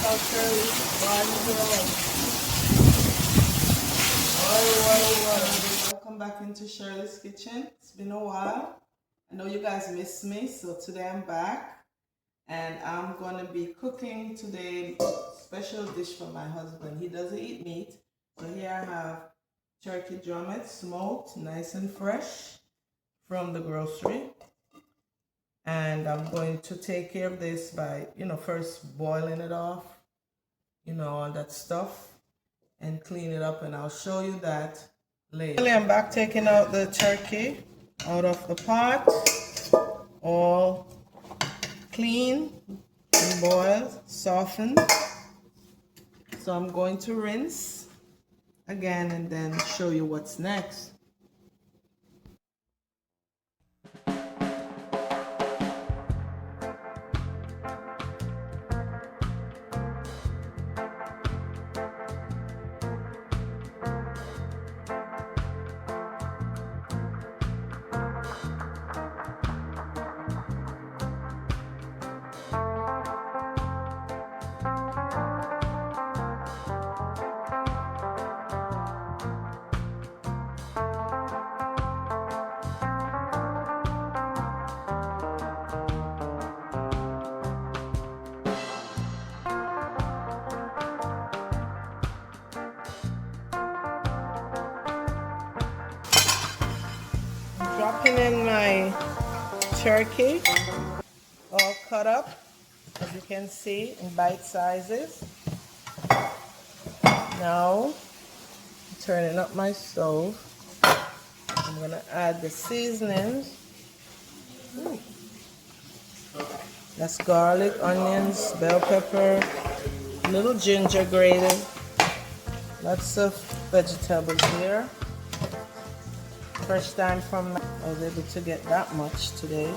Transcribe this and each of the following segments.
how Shirley gardens around. Welcome back into Shirley's kitchen. It's been a while. I know you guys missed me, so today I'm back. And I'm going to be cooking today a special dish for my husband. He doesn't eat meat. So here I have turkey drummet, smoked, nice and fresh from the grocery. And I'm going to take care of this by, first boiling it off, all that stuff, and clean it up, and I'll show you that later. I'm back taking out the turkey out of the pot, all clean and boiled, softened. So I'm going to rinse again and then show you what's next. Dropping in my turkey, all cut up, as you can see, in bite sizes. Now, I'm turning up my stove. I'm going to add the seasonings. That's garlic, onions, bell pepper, little ginger grated, lots of vegetables here. First time I was able to get that much today.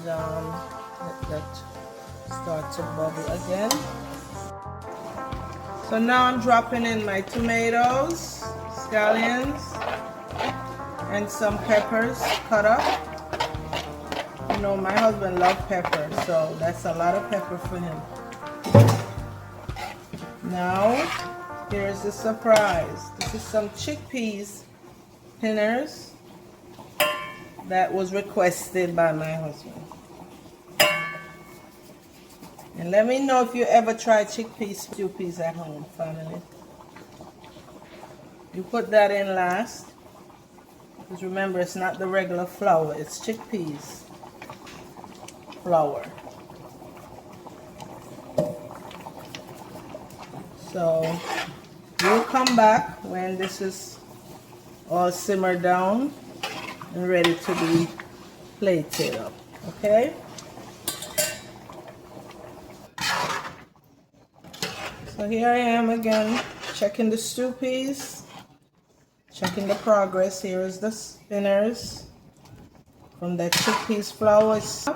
And let that start to bubble again. So now I'm dropping in my tomatoes, scallions, and some peppers cut up. My husband loves pepper, so that's a lot of pepper for him. Now, here's the surprise. This is some chickpeas pinners that was requested by my husband. And let me know if you ever try chickpea stew peas at home, family. You put that in last. Because remember, it's not the regular flour, it's chickpeas flour. So we'll come back when this is all simmered down and ready to be plated up, okay? So here I am again, checking the stew peas, checking the progress. Here is the spinners from that chickpeas flour. So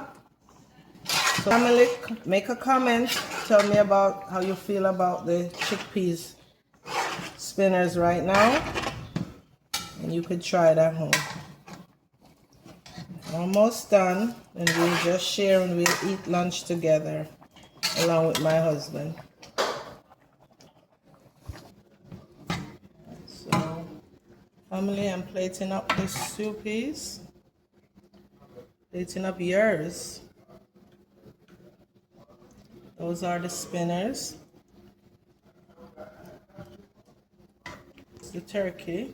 family, make a comment, tell me about how you feel about the chickpeas spinners right now, and you could try it at home. Almost done, and we'll just share and we'll eat lunch together along with my husband. So family, I'm plating up the stew peas, plating up yours. Those are the spinners. It's the turkey.